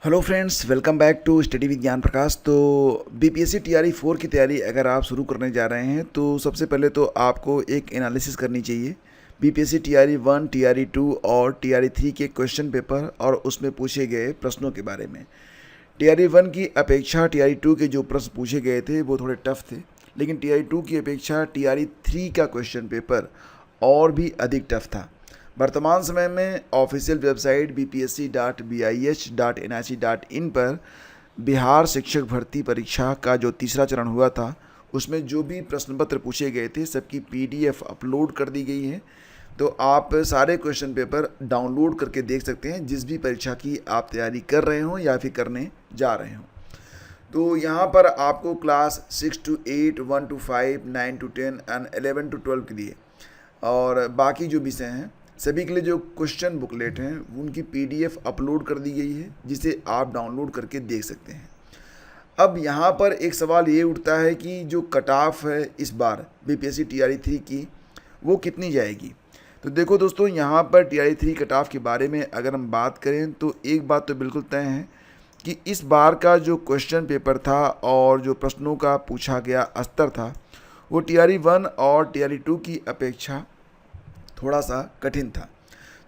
Hello friends, welcome back to study with Gyan Prakash. तो BPSC TRE 4 की तैयारी अगर आप शुरू करने जा रहे हैं तो सबसे पहले तो आपको एक एनालिसिस करनी चाहिए बीपीएससी टीआरई 1, टीआरई 2 और टीआरई 3 के क्वेश्चन पेपर और उसमें पूछे गए प्रश्नों के बारे में। टीआरई 1 की अपेक्षा टीआरई 2 के जो प्रश्न पूछे गए थे वो थोड़े टफ थे, लेकिन टीआरई 2 की अपेक्षा टीआरई 3 का क्वेश्चन पेपर और भी अधिक टफ था। वर्तमान समय में ऑफिशियल वेबसाइट bpsc.bis.nic.in पर बिहार शिक्षक भर्ती परीक्षा का जो तीसरा चरण हुआ था उसमें जो भी प्रश्न पत्र पूछे गए थे सबकी पीडीएफ अपलोड कर दी गई है। तो आप सारे क्वेश्चन पेपर डाउनलोड करके देख सकते हैं जिस भी परीक्षा की आप तैयारी कर रहे हो या फिर करने जा रहे हो। तो यहाँ पर आपको class 6 to 8, 1 to 5, 9 to 10 and 11 to 12 के लिए और बाकी जो विषय हैं सभी के लिए जो क्वेश्चन बुकलेट हैं उनकी पीडीएफ अपलोड कर दी गई है जिसे आप डाउनलोड करके देख सकते हैं। अब यहाँ पर एक सवाल ये उठता है कि जो कट ऑफ है इस बार बीपीएससी टीआरई 3 की वो कितनी जाएगी। तो देखो दोस्तों, यहाँ पर टीआरई 3 कट ऑफ के बारे में अगर हम बात करें तो एक बात तो बिल्कुल तय है कि इस बार का जो क्वेश्चन पेपर था और जो प्रश्नों का पूछा गया स्तर था वो टीआरई 1 और टीआरई 2 की अपेक्षा थोड़ा सा कठिन था।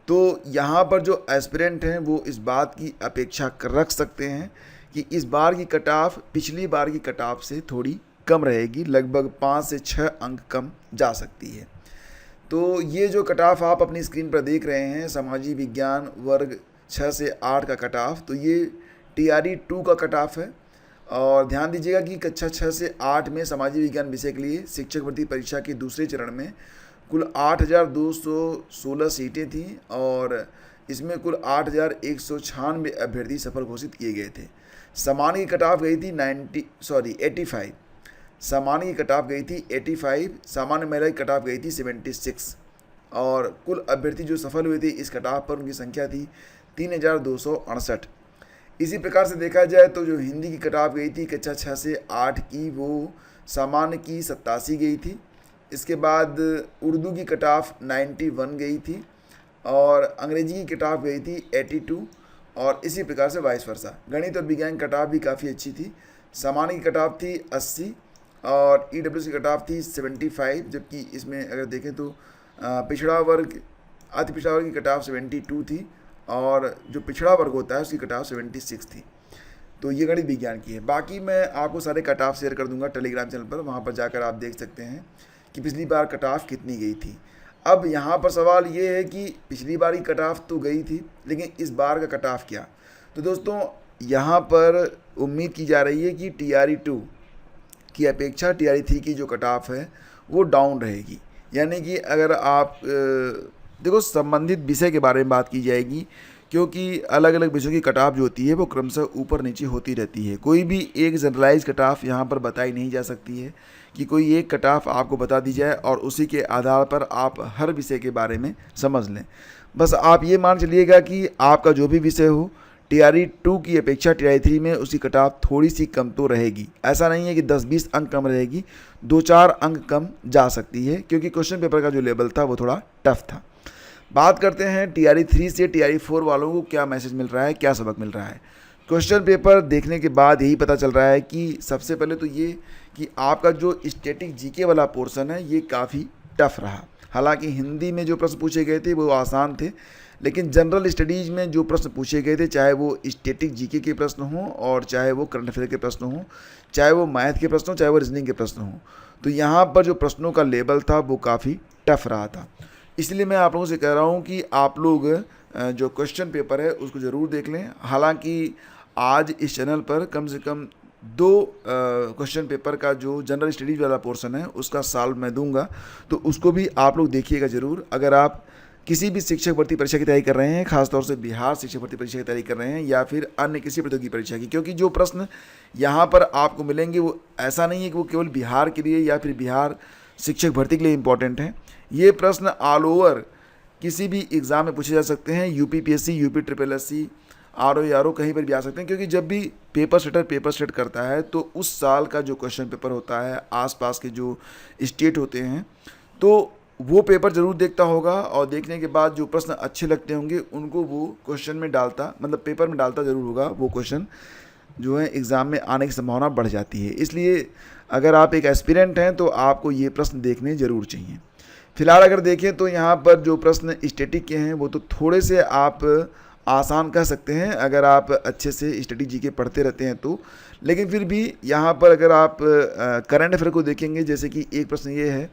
तो यहाँ पर जो एस्पिरेंट हैं वो इस बात की अपेक्षा रख सकते हैं कि इस बार की कट ऑफ पिछली बार की कट ऑफ से थोड़ी कम रहेगी, लगभग 5 से 6 अंक कम जा सकती है। तो ये जो कट ऑफ आप अपनी स्क्रीन पर देख रहे हैं सामाजिक विज्ञान वर्ग 6 से 8 का कट ऑफ, तो ये टीआरई 2 का कट ऑफ है। और ध्यान दीजिएगा कि कक्षा 6 से 8 में सामाजिक विज्ञान विषय के लिए शिक्षक भर्ती परीक्षा के दूसरे चरण में कुल 8,216 सीटें थीं और इसमें कुल 8,196 अभ्यर्थी सफल घोषित किए गए थे। सामान्य की कट ऑफ गई थी 85। सामान्य की कट ऑफ गई थी 85, सामान्य महिला की कट ऑफ गई थी 76 और कुल अभ्यर्थी जो सफल हुए थे इस कट ऑफ पर उनकी संख्या थी 3,268। इसी प्रकार से देखा जाए तो जो हिंदी की कट ऑफ गई थी कक्षा 6 से 8 की वो सामान्य की 87 गई थी। इसके बाद उर्दू की कट ऑफ 91 गई थी और अंग्रेजी की कट ऑफ गई थी 82 और इसी प्रकार से वाइस वर्सा। गणित और विज्ञान कट ऑफ भी काफ़ी अच्छी थी। सामान्य की कट ऑफ थी 80 और ईडब्ल्यूएस की कट ऑफ थी 75, जबकि इसमें अगर देखें तो पिछड़ा वर्ग अति पिछड़ा वर्ग की कट ऑफ 72 थी और जो पिछड़ा वर्ग होता है उसकी कट ऑफ 76 थी। तो ये गणित विज्ञान की है। बाकी मैं आपको सारे कट ऑफ शेयर कर दूंगा टेलीग्राम चैनल पर, वहाँ पर जाकर आप देख सकते हैं कि पिछली बार कट ऑफ कितनी गई थी। अब यहाँ पर सवाल ये है कि पिछली बार की कट ऑफ तो गई थी लेकिन इस बार का कट ऑफ क्या। तो दोस्तों यहाँ पर उम्मीद की जा रही है कि टीआरई 2 की अपेक्षा टीआरई 3 की जो कट ऑफ है वो डाउन रहेगी। यानी कि अगर आप देखो संबंधित विषय के बारे में बात की जाएगी क्योंकि अलग अलग विषयों की कट ऑफ जो होती है वो क्रमशः ऊपर नीचे होती रहती है। कोई भी एक जनरलाइज कट ऑफ यहाँ पर बताई नहीं जा सकती है कि कोई एक कट ऑफ आपको बता दी जाए और उसी के आधार पर आप हर विषय के बारे में समझ लें। बस आप ये मान चलिएगा कि आपका जो भी विषय हो टीआरई 2 की अपेक्षा टीआरई 3 में उसकी कट ऑफ थोड़ी सी कम तो रहेगी। ऐसा नहीं है कि 10-20 अंक कम रहेगी, 2-4 अंक कम जा सकती है क्योंकि क्वेश्चन पेपर का जो लेवल था वो थोड़ा टफ था। बात करते हैं टीआरई 3 से टीआरई 4 वालों को क्या मैसेज मिल रहा है, क्या सबक मिल रहा है। क्वेश्चन पेपर देखने के बाद यही पता चल रहा है कि सबसे पहले तो ये कि आपका जो स्टैटिक जीके वाला पोर्शन है ये काफ़ी टफ रहा। हालांकि हिंदी में जो प्रश्न पूछे गए थे वो आसान थे, लेकिन जनरल स्टडीज़ में जो प्रश्न पूछे गए थे चाहे वो स्टैटिक जीके के प्रश्न हों और चाहे वो करंट अफेयर के प्रश्न हों, चाहे वो मैथ के प्रश्न हों, चाहे वो रीजनिंग के प्रश्न हों, तो यहाँ पर जो प्रश्नों का लेवल था वो काफ़ी टफ रहा था। इसलिए मैं आप लोगों से कह रहा हूँ कि आप लोग जो क्वेश्चन पेपर है उसको ज़रूर देख लें। हालांकि आज इस चैनल पर कम से कम 2 क्वेश्चन पेपर का जो जनरल स्टडीज़ वाला पोर्शन है उसका सॉल्व मैं दूंगा, तो उसको भी आप लोग देखिएगा ज़रूर। अगर आप किसी भी शिक्षक भर्ती परीक्षा की तैयारी कर रहे हैं, खासतौर से बिहार शिक्षक भर्ती परीक्षा की तैयारी कर रहे हैं या फिर अन्य किसी प्रतियोगी परीक्षा की, क्योंकि जो प्रश्न यहाँ पर आपको मिलेंगे वो ऐसा नहीं है कि वो केवल बिहार के लिए या फिर बिहार शिक्षक भर्ती के लिए इम्पॉर्टेंट हैं। ये प्रश्न ऑल ओवर किसी भी एग्ज़ाम में पूछे जा सकते हैं। UPPSC, UP triple SC, RO कहीं पर भी आ सकते हैं, क्योंकि जब भी पेपर सेट करता है तो उस साल का जो क्वेश्चन पेपर होता है आसपास के जो स्टेट होते हैं तो वो पेपर ज़रूर देखता होगा और देखने के बाद जो प्रश्न अच्छे लगते होंगे उनको वो क्वेश्चन में डालता, मतलब पेपर में डालता ज़रूर होगा। वो क्वेश्चन जो है एग्ज़ाम में आने की संभावना बढ़ जाती है। इसलिए अगर आप एक एस्पिरेंट हैं तो आपको ये प्रश्न देखने ज़रूर चाहिए। फिलहाल अगर देखें तो यहाँ पर जो प्रश्न स्टैटिक के हैं वो तो थोड़े से आप आसान कह सकते हैं अगर आप अच्छे से स्टडी जीके पढ़ते रहते हैं तो। लेकिन फिर भी यहाँ पर अगर आप करंट अफेयर को देखेंगे, जैसे कि एक प्रश्न ये है,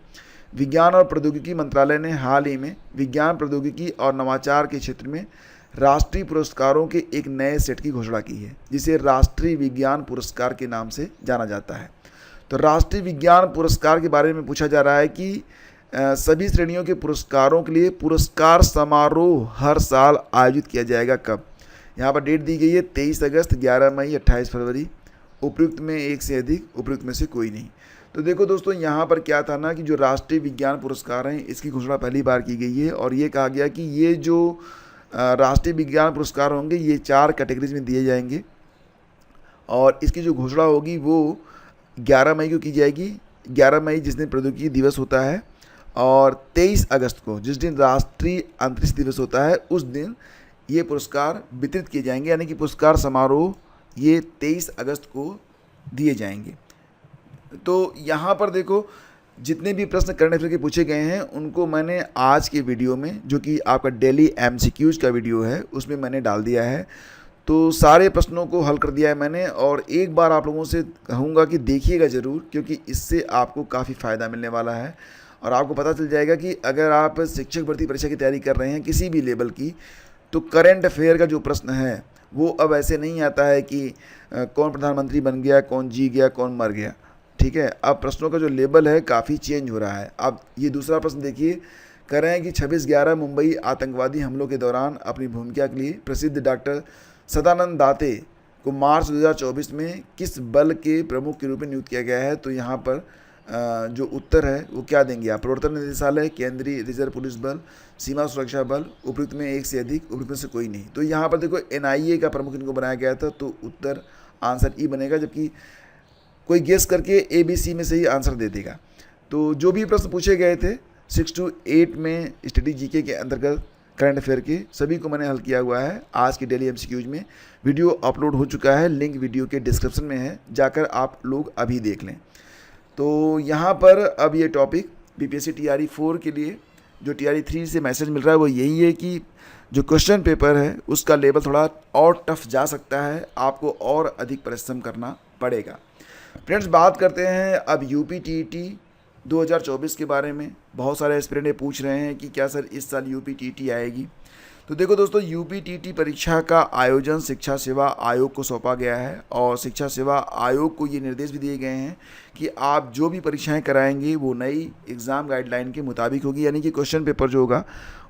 विज्ञान और प्रौद्योगिकी मंत्रालय ने हाल ही में विज्ञान प्रौद्योगिकी और नवाचार के क्षेत्र में राष्ट्रीय पुरस्कारों के एक नए सेट की घोषणा की है, जिसे राष्ट्रीय विज्ञान पुरस्कार के नाम से जाना जाता है। तो राष्ट्रीय विज्ञान पुरस्कार के बारे में पूछा जा रहा है कि सभी श्रेणियों के पुरस्कारों के लिए पुरस्कार समारोह हर साल आयोजित किया जाएगा। कब? यहाँ पर डेट दी गई है 23 अगस्त, 11 मई, 28 फरवरी। उपयुक्त में एक से अधिक, उपयुक्त में से कोई नहीं। तो देखो दोस्तों, यहाँ पर क्या था ना कि जो राष्ट्रीय विज्ञान पुरस्कार हैं इसकी घोषणा पहली बार की गई है और ये कहा गया कि ये जो राष्ट्रीय विज्ञान पुरस्कार होंगे ये 4 कैटेगरीज में दिए जाएंगे और इसकी जो घोषणा होगी वो 11 मई को की जाएगी। 11 मई जिस दिन प्रौद्योगिकी दिवस होता है और 23 अगस्त को जिस दिन राष्ट्रीय अंतरिक्ष दिवस होता है उस दिन ये पुरस्कार वितरित किए जाएंगे, यानी कि पुरस्कार समारोह ये 23 अगस्त को दिए जाएंगे। तो यहाँ पर देखो, जितने भी प्रश्न करंट अफेयर के पूछे गए हैं उनको मैंने आज के वीडियो में, जो कि आपका डेली MCQs का वीडियो है, उसमें मैंने डाल दिया है। तो सारे प्रश्नों को हल कर दिया है मैंने और एक बार आप लोगों से कहूँगा कि देखिएगा ज़रूर, क्योंकि इससे आपको काफ़ी फ़ायदा मिलने वाला है और आपको पता चल जाएगा कि अगर आप शिक्षक भर्ती परीक्षा की तैयारी कर रहे हैं किसी भी लेवल की, तो करंट अफेयर का जो प्रश्न है वो अब ऐसे नहीं आता है कि कौन प्रधानमंत्री बन गया, कौन जी गया, कौन मर गया। ठीक है, अब प्रश्नों का जो लेवल है काफ़ी चेंज हो रहा है। अब ये दूसरा प्रश्न देखिए, कह रहे हैं कि 26/11 मुंबई आतंकवादी हमलों के दौरान अपनी भूमिका के लिए प्रसिद्ध डॉक्टर सदानंद दाते को मार्च 2024 में किस बल के प्रमुख के रूप में नियुक्त किया गया है। तो यहाँ पर जो उत्तर है वो क्या देंगे आप? प्रवर्तन निदेशालय, केंद्रीय रिजर्व पुलिस बल, सीमा सुरक्षा बल। उपयुक्त में एक से अधिक, उपयुक्त में से कोई नहीं। तो यहाँ पर देखो NIA का प्रमुख इनको बनाया गया था, तो उत्तर आंसर ई बनेगा, जबकि कोई गेस करके ABC में से ही आंसर दे देगा। तो जो भी प्रश्न पूछे गए थे 6 to 8 में स्टडी जीके के अंतर्गत करंट अफेयर के, सभी को मैंने हल किया हुआ है। आज की डेली MCQs में वीडियो अपलोड हो चुका है, लिंक वीडियो के डिस्क्रिप्शन में है, जाकर आप लोग अभी देख लें। तो यहाँ पर अब ये टॉपिक BPSC TRE 4 के लिए जो TRE 3 से मैसेज मिल रहा है वो यही है कि जो क्वेश्चन पेपर है उसका लेवल थोड़ा और टफ जा सकता है, आपको और अधिक परिश्रम करना पड़ेगा। फ्रेंड्स, बात करते हैं अब UPTET 2024 के बारे में। बहुत सारे एस्पिरेंट पूछ रहे हैं कि क्या सर इस साल UPTET आएगी। तो देखो दोस्तों, UPTET परीक्षा का आयोजन शिक्षा सेवा आयोग को सौंपा गया है और शिक्षा सेवा आयोग को ये निर्देश भी दिए गए हैं कि आप जो भी परीक्षाएं कराएंगे वो नई एग्ज़ाम गाइडलाइन के मुताबिक होगी, यानी कि क्वेश्चन पेपर जो होगा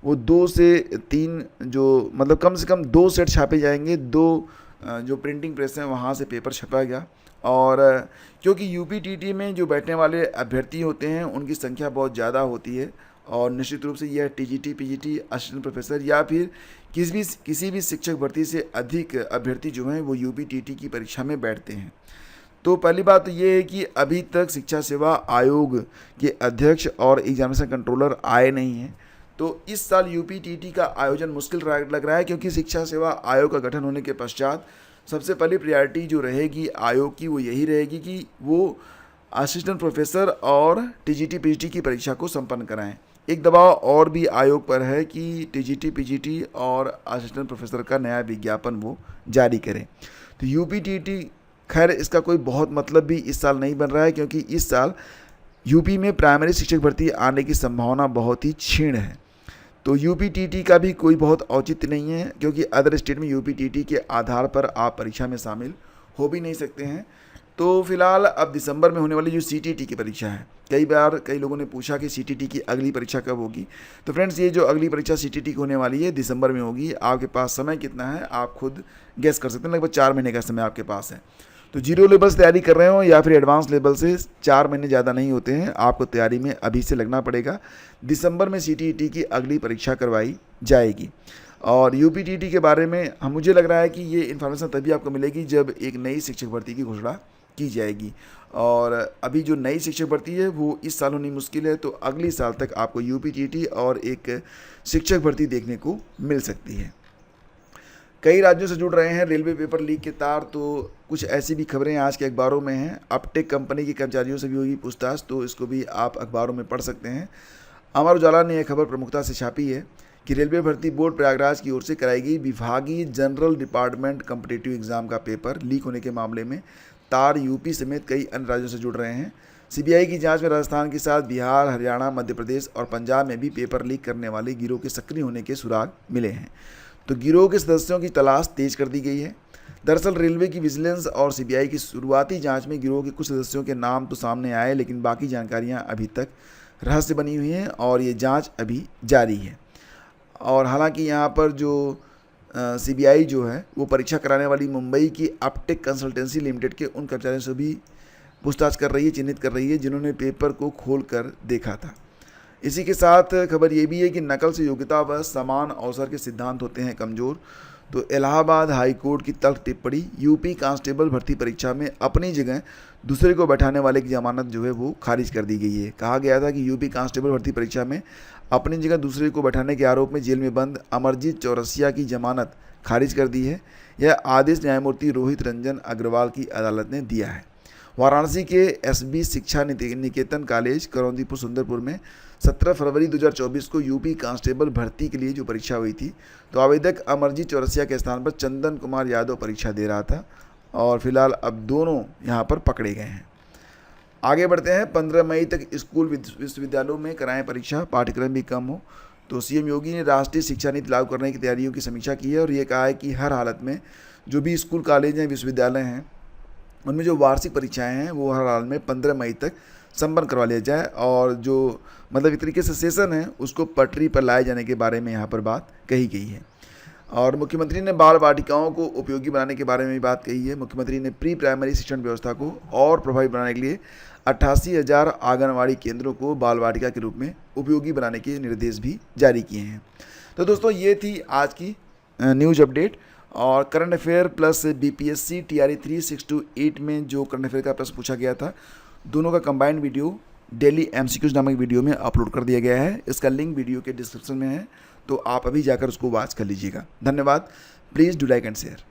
वो 2 से 3 जो मतलब कम से कम 2 सेट छापे जाएंगे। 2 जो प्रिंटिंग प्रेस हैं वहाँ से पेपर छपा गया। और क्योंकि UPTET में जो बैठने वाले अभ्यर्थी होते हैं उनकी संख्या बहुत ज़्यादा होती है और निश्चित रूप से यह TGT, PGT, असिस्टेंट प्रोफेसर या फिर किसी भी शिक्षक भर्ती से अधिक अभ्यर्थी जो हैं वो UPTET की परीक्षा में बैठते हैं। तो पहली बात तो ये है कि अभी तक शिक्षा सेवा आयोग के अध्यक्ष और एग्जामिनेशन कंट्रोलर आए नहीं हैं। तो इस साल UPTET का आयोजन मुश्किल लग रहा है, क्योंकि शिक्षा सेवा आयोग का गठन होने के पश्चात सबसे पहली प्रायोरिटी जो रहेगी आयोग की वो यही रहेगी कि वो असिस्टेंट प्रोफेसर और TGT, PGT की परीक्षा को संपन्न कराएं। एक दबाव और भी आयोग पर है कि TGT, PGT और असिस्टेंट प्रोफेसर का नया विज्ञापन वो जारी करें। तो UPTET खैर इसका कोई बहुत मतलब भी इस साल नहीं बन रहा है, क्योंकि इस साल यूपी में प्राइमरी शिक्षक भर्ती आने की संभावना बहुत ही क्षीण है। तो UPTET का भी कोई बहुत औचित्य नहीं है, क्योंकि अदर स्टेट में UPTET के आधार पर आप परीक्षा में शामिल हो भी नहीं सकते हैं। तो फिलहाल अब दिसंबर में होने वाली जो CTET की परीक्षा है, कई लोगों ने पूछा कि CTET की अगली परीक्षा कब होगी। तो फ्रेंड्स, ये जो अगली परीक्षा CTET की होने वाली है दिसंबर में होगी। आपके पास समय कितना है आप खुद गेस कर सकते हैं, लगभग 4 महीने का समय आपके पास है। तो 0 लेवल से तैयारी कर रहे हो या फिर एडवांस लेवल से, 4 महीने ज़्यादा नहीं होते हैं, आपको तैयारी में अभी से लगना पड़ेगा। दिसंबर में CTET की अगली परीक्षा करवाई जाएगी। और UPTET के बारे में मुझे लग रहा है कि ये इन्फॉर्मेशन तभी आपको मिलेगी जब एक नई शिक्षक भर्ती की घोषणा की जाएगी। और अभी जो नई शिक्षक भर्ती है वो इस साल होनी मुश्किल है, तो अगले साल तक आपको यूपीटीटी और एक शिक्षक भर्ती देखने को मिल सकती है। कई राज्यों से जुड़ रहे हैं रेलवे पेपर लीक के तार, तो कुछ ऐसी भी खबरें आज के अखबारों में हैं। अपटेक कंपनी के कर्मचारियों से भी होगी पूछताछ, तो इसको भी आप अखबारों में पढ़ सकते हैं। अमर उजाला ने यह खबर प्रमुखता से छापी है कि रेलवे भर्ती बोर्ड प्रयागराज की ओर से कराई गई विभागीय जनरल डिपार्टमेंट कॉम्पिटिटिव एग्जाम का पेपर लीक होने के मामले में तार यूपी समेत कई अन्य राज्यों से जुड़ रहे हैं। सीबीआई की जांच में राजस्थान के साथ बिहार, हरियाणा, मध्य प्रदेश और पंजाब में भी पेपर लीक करने वाले गिरोह के सक्रिय होने के सुराग मिले हैं, तो गिरोह के सदस्यों की तलाश तेज कर दी गई है। दरअसल रेलवे की विजिलेंस और सीबीआई की शुरुआती जांच में गिरोह के कुछ सदस्यों के नाम तो सामने आए, लेकिन बाकी जानकारियां अभी तक रहस्य बनी हुई हैं और ये जांच अभी जारी है। और हालांकि यहाँ पर जो सीबीआई जो है वो परीक्षा कराने वाली मुंबई की अपटेक कंसल्टेंसी लिमिटेड के उन कर्मचारियों से भी पूछताछ कर रही है, चिन्हित कर रही है, जिन्होंने पेपर को खोल कर देखा था। इसी के साथ खबर ये भी है कि नकल से योग्यता व समान अवसर के सिद्धांत होते हैं कमज़ोर, तो इलाहाबाद हाई कोर्ट की तल्ख टिप्पणी यूपी कांस्टेबल भर्ती परीक्षा में अपनी जगह दूसरे को बैठाने वाले की जमानत जो है वो खारिज कर दी गई है। कहा गया था कि यूपी कांस्टेबल भर्ती परीक्षा में अपनी जगह दूसरे को बैठाने के आरोप में जेल में बंद अमरजीत चौरसिया की जमानत खारिज कर दी है। यह आदेश न्यायमूर्ति रोहित रंजन अग्रवाल की अदालत ने दिया है। वाराणसी के एसबी शिक्षा निकेतन कॉलेज करौंदीपुर सुंदरपुर में 17 फरवरी 2024 को यूपी कांस्टेबल भर्ती के लिए जो परीक्षा हुई थी, तो आवेदक अमरजीत चौरसिया के स्थान पर चंदन कुमार यादव परीक्षा दे रहा था और फिलहाल अब दोनों यहां पर पकड़े गए हैं। आगे बढ़ते हैं। 15 मई तक स्कूल विश्वविद्यालयों में कराएं परीक्षा, पाठ्यक्रम भी कम हो, तो सीएम योगी ने राष्ट्रीय शिक्षा नीति लागू करने की तैयारियों की समीक्षा की है और ये कहा है कि हर हालत में जो भी स्कूल, कॉलेज हैं, विश्वविद्यालय हैं, उनमें जो वार्षिक परीक्षाएं हैं वो हर हाल में 15 मई तक संपन्न करवा लिया जाए और जो मतलब एक तरीके से सेशन है उसको पटरी पर लाए जाने के बारे में यहाँ पर बात कही गई है। और मुख्यमंत्री ने बाल वाटिकाओं को उपयोगी बनाने के बारे में भी बात कही है। मुख्यमंत्री ने प्री प्राइमरी शिक्षण व्यवस्था को और प्रभावी बनाने के लिए 88,000 आंगनवाड़ी केंद्रों को बाल वाटिका के रूप में उपयोगी बनाने के निर्देश भी जारी किए हैं। तो दोस्तों ये थी आज की न्यूज़ अपडेट और current affair plus BPSC TRE 3628 में जो करंट अफेयर का प्रश्न पूछा गया था, दोनों का कंबाइंड वीडियो डेली एमसीक्यूज नामक वीडियो में अपलोड कर दिया गया है। इसका लिंक वीडियो के डिस्क्रिप्शन में है, तो आप अभी जाकर उसको वॉच कर लीजिएगा। धन्यवाद। Please do like and share.